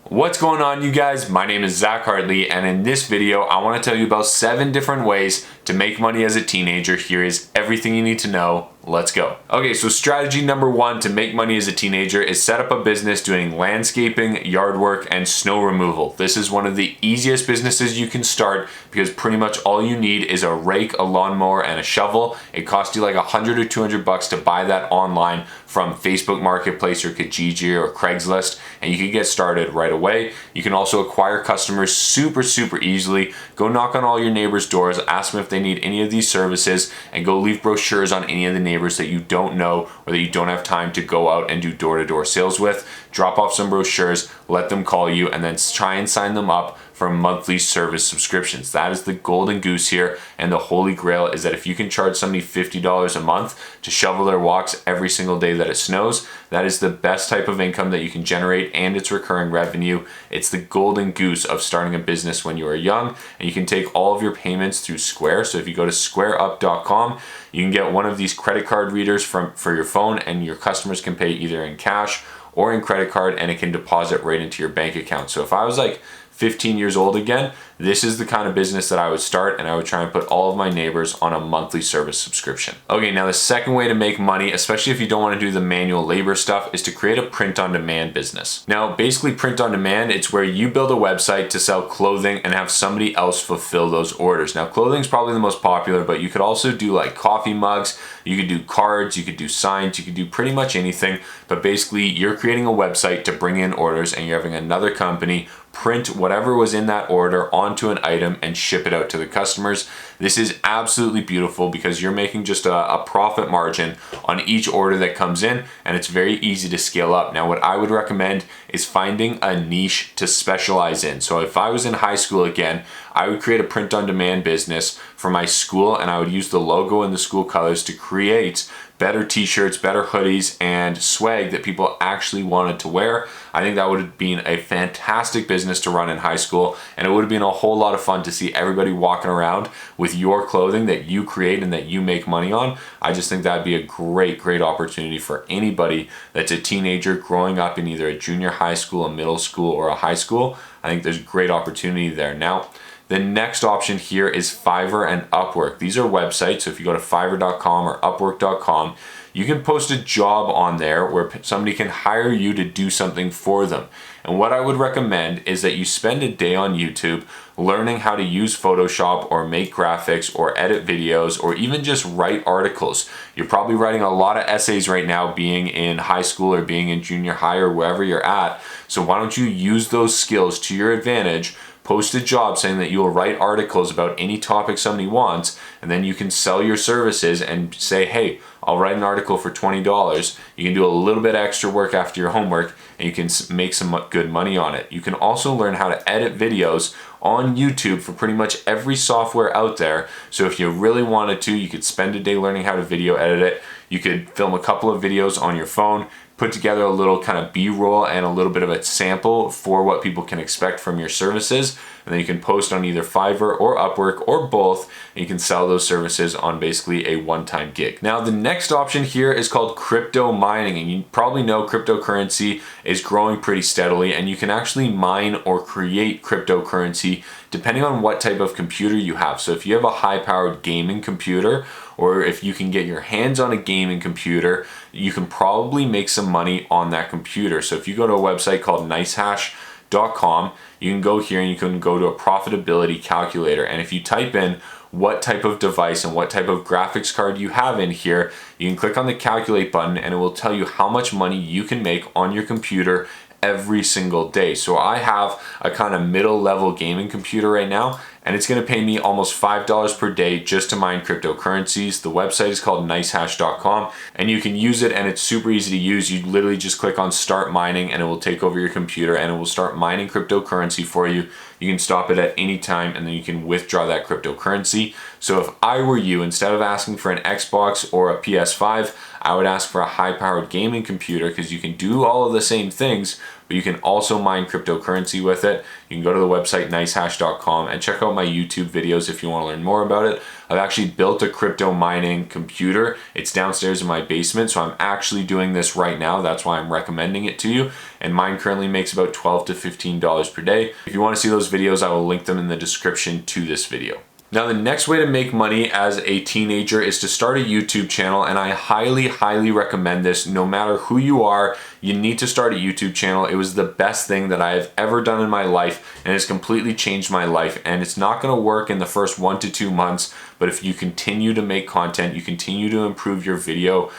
What's going on, you guys? My name is Zach Hartley, and in this video I want to tell you about 7 different ways to make money as a teenager. Here is everything you need to know. Let's go. Okay, so strategy number 1 to make money as a teenager is set up a business doing landscaping, yard work, and snow removal. This is one of the easiest businesses you can start because pretty much all you need is a rake, a lawnmower, and a shovel. It costs you like $100 or $200 to buy that online from Facebook Marketplace or Kijiji or Craigslist, and you can get started right away. You can also acquire customers super easily. Go knock on all your neighbors' doors, ask them if they need any of these services, and go leave brochures on any of the neighbors that you don't know or that you don't have time to go out and do door-to-door sales with. Drop off some brochures, let them call you, and then try and sign them up for monthly service subscriptions. That is the golden goose here, and the holy grail is that if you can charge somebody $50 a month to shovel their walks every single day that it snows, that is the best type of income that you can generate, and it's recurring revenue. It's the golden goose of starting a business when you are young, and you can take all of your payments through Square. So if you go to squareup.com, you can get one of these credit card readers for your phone, and your customers can pay either in cash or in credit card, and it can deposit right into your bank account. So if I was like 15 years old again, this is the kind of business that I would start, and I would try and put all of my neighbors on a monthly service subscription. Okay, now the second way to make money, especially if you don't want to do the manual labor stuff, is to create a print-on-demand business. Now, basically print-on-demand, it's where you build a website to sell clothing and have somebody else fulfill those orders. Now, clothing is probably the most popular, but you could also do like coffee mugs, you could do cards, you could do signs, you could do pretty much anything, but basically you're creating a website to bring in orders, and you're having another company print whatever was in that order onto an item and ship it out to the customers. This is absolutely beautiful because you're making just a profit margin on each order that comes in, and it's very easy to scale up. Now, what I would recommend is finding a niche to specialize in. So if I was in high school again, I would create a print-on-demand business for my school, and I would use the logo and the school colors to create better t-shirts, better hoodies, and swag that people actually wanted to wear. I think that would have been a fantastic business to run in high school, and it would have been a whole lot of fun to see everybody walking around with your clothing that you create and that you make money on. I just think that'd be a great opportunity for anybody that's a teenager growing up in either a junior high school, a middle school, or a high school. I think there's great opportunity there. Now, the next option here is Fiverr and Upwork. These are websites, so if you go to fiverr.com or upwork.com, you can post a job on there where somebody can hire you to do something for them. And what I would recommend is that you spend a day on YouTube learning how to use Photoshop or make graphics or edit videos or even just write articles. You're probably writing a lot of essays right now being in high school or being in junior high or wherever you're at. So why don't you use those skills to your advantage? Post a job saying that you will write articles about any topic somebody wants, and then you can sell your services and say, hey, I'll write an article for $20. You can do a little bit extra work after your homework, and you can make some good money on it. You can also learn how to edit videos on YouTube for pretty much every software out there. So if you really wanted to, you could spend a day learning how to video edit it. You could film a couple of videos on your phone, put together a little kind of B-roll and a little bit of a sample for what people can expect from your services, and then you can post on either Fiverr or Upwork or both, and you can sell those services on basically a one-time gig. Now, the next option here is called crypto mining, and you probably know cryptocurrency is growing pretty steadily, and you can actually mine or create cryptocurrency depending on what type of computer you have. So if you have a high-powered gaming computer, or if you can get your hands on a gaming computer, you can probably make some money on that computer. So if you go to a website called nicehash.com, you can go here and you can go to a profitability calculator. And if you type in what type of device and what type of graphics card you have in here, you can click on the calculate button and it will tell you how much money you can make on your computer every single day. So I have a kind of middle level gaming computer right now, and it's going to pay me almost $5 per day just to mine cryptocurrencies. The website is called nicehash.com, and you can use it, and it's super easy to use. You literally just click on start mining and it will take over your computer and it will start mining cryptocurrency for you. You can stop it at any time, and then you can withdraw that cryptocurrency. So if I were you, instead of asking for an Xbox or a PS5, I would ask for a high-powered gaming computer because you can do all of the same things, but you can also mine cryptocurrency with it. You can go to the website nicehash.com and check out my YouTube videos if you want to learn more about it. I've actually built a crypto mining computer. It's downstairs in my basement, so I'm actually doing this right now. That's why I'm recommending it to you. And mine currently makes about $12 to $15 per day. If you want to see those videos, I will link them in the description to this video. Now, the next way to make money as a teenager is to start a YouTube channel, and I highly recommend this. No matter who you are, you need to start a YouTube channel. It was the best thing that I have ever done in my life, and it's completely changed my life. And it's not gonna work in the first 1 to 2 months, but if you continue to make content, you continue to improve your video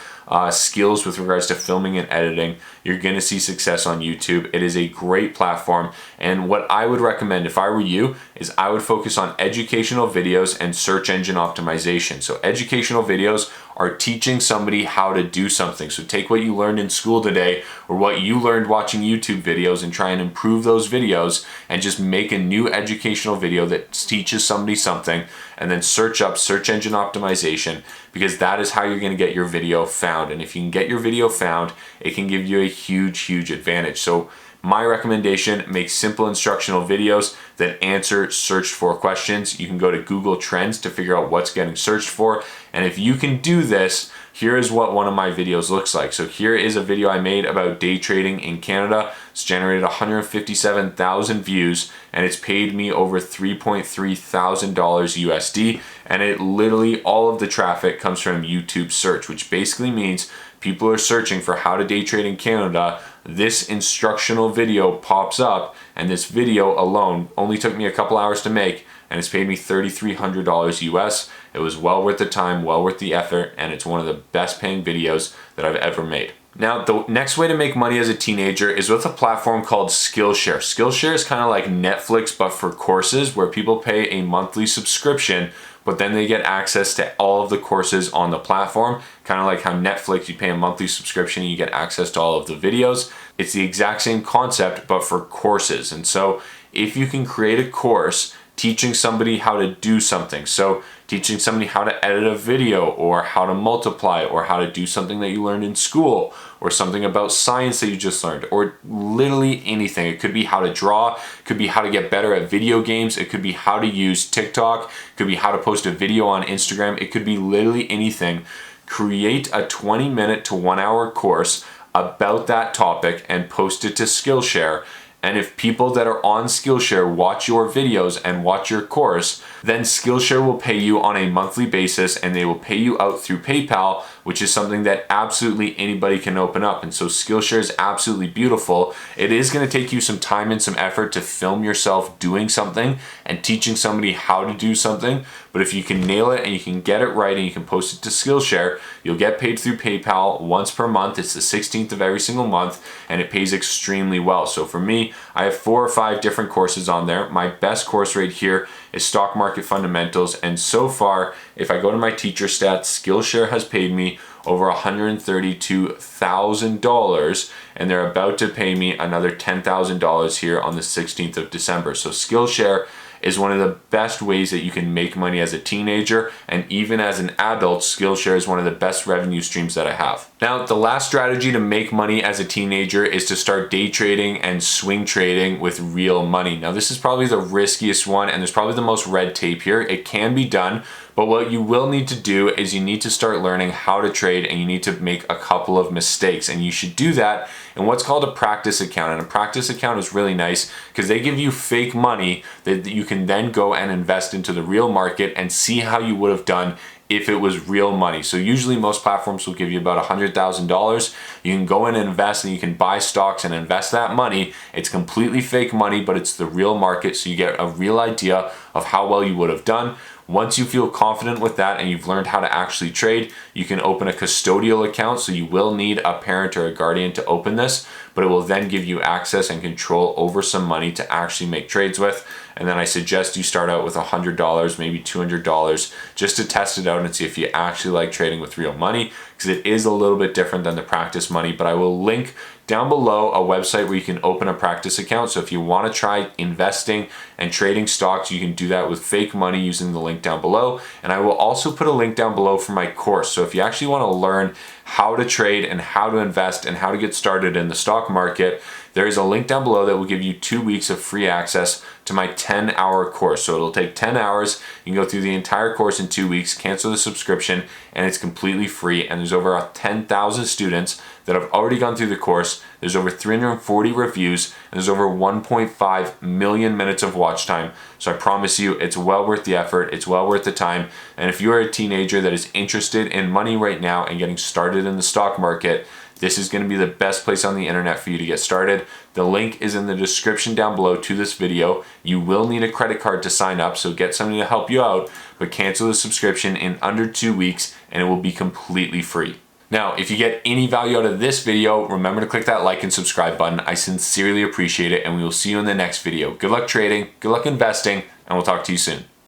skills with regards to filming and editing, you're gonna see success on YouTube. It is a great platform, and what I would recommend if I were you is I would focus on educational videos and search engine optimization. So educational videos are teaching somebody how to do something. So take what you learned in school today or what you learned watching YouTube videos and try and improve those videos and just make a new educational video that teaches somebody something, and then search up search engine optimization, because that is how you're going to get your video found. And if you can get your video found, it can give you a huge advantage. So my recommendation, make simple instructional videos that answer searched for questions. You can go to Google Trends to figure out what's getting searched for. And if you can do this, here is what one of my videos looks like. So here is a video I made about day trading in Canada. It's generated 157,000 views, and it's paid me over $3.3 thousand USD. And it literally, all of the traffic comes from YouTube search, which basically means people are searching for how to day trade in Canada. This instructional video pops up, and this video alone only took me a couple hours to make, and it's paid me $3,300 US. It was well worth the time, well worth the effort, and it's one of the best paying videos that I've ever made. Now, the next way to make money as a teenager is with a platform called Skillshare. Skillshare is kind of like Netflix, but for courses, where people pay a monthly subscription, but then they get access to all of the courses on the platform. Kind of like how Netflix, you pay a monthly subscription and you get access to all of the videos. It's the exact same concept, but for courses. And so if you can create a course teaching somebody how to do something, so teaching somebody how to edit a video, or how to multiply, or how to do something that you learned in school, or something about science that you just learned, or literally anything. It could be how to draw, it could be how to get better at video games, it could be how to use TikTok, it could be how to post a video on Instagram, it could be literally anything. Create a 20-minute to 1-hour course about that topic and post it to Skillshare. And if people that are on Skillshare watch your videos and watch your course, then Skillshare will pay you on a monthly basis, and they will pay you out through PayPal, which is something that absolutely anybody can open up. And so Skillshare is absolutely beautiful. It is going to take you some time and some effort to film yourself doing something and teaching somebody how to do something. But if you can nail it and you can get it right and you can post it to Skillshare, you'll get paid through PayPal once per month. It's the 16th of every single month, and it pays extremely well. So for me, I have 4 or 5 different courses on there. My best course right here is Stock Market Fundamentals. And so far, if I go to my teacher stats, Skillshare has paid me over $132,000, and they're about to pay me another $10,000 here on the 16th of December. So Skillshare is one of the best ways that you can make money as a teenager, and even as an adult, Skillshare is one of the best revenue streams that I have. Now, the last strategy to make money as a teenager is to start day trading and swing trading with real money. Now, this is probably the riskiest one, and there's probably the most red tape here. It can be done, but what you will need to do is you need to start learning how to trade, and you need to make a couple of mistakes, and you should do that in what's called a practice account. And a practice account is really nice because they give you fake money that you can then go and invest into the real market and see how you would have done if it was real money. So usually most platforms will give you about $100,000. You can go in and invest, and you can buy stocks and invest that money. It's completely fake money, but it's the real market, so you get a real idea of how well you would have done. Once you feel confident with that and you've learned how to actually trade, you can open a custodial account. So you will need a parent or a guardian to open this, but it will then give you access and control over some money to actually make trades with. And then I suggest you start out with $100, maybe $200, just to test it out and see if you actually like trading with real money, because it is a little bit different than the practice money. But I will link down below a website where you can open a practice account. So if you want to try investing and trading stocks, you can do that with fake money using the link down below. And I will also put a link down below for my course. So if you actually want to learn how to trade and how to invest and how to get started in the stock market, there is a link down below that will give you 2 weeks of free access to my 10-hour course. So it'll take 10 hours. You can go through the entire course in 2 weeks, cancel the subscription, and it's completely free. And there's over 10,000 students that have already gone through the course. There's over 340 reviews, and there's over 1.5 million minutes of watch time. So I promise you, it's well worth the effort. It's well worth the time. And if you're a teenager that is interested in money right now and getting started in the stock market, this is going to be the best place on the internet for you to get started. The link is in the description down below to this video. You will need a credit card to sign up, so get somebody to help you out, but cancel the subscription in under 2 weeks and it will be completely free. Now, if you get any value out of this video, remember to click that like and subscribe button. I sincerely appreciate it, and we will see you in the next video. Good luck trading, good luck investing, and we'll talk to you soon.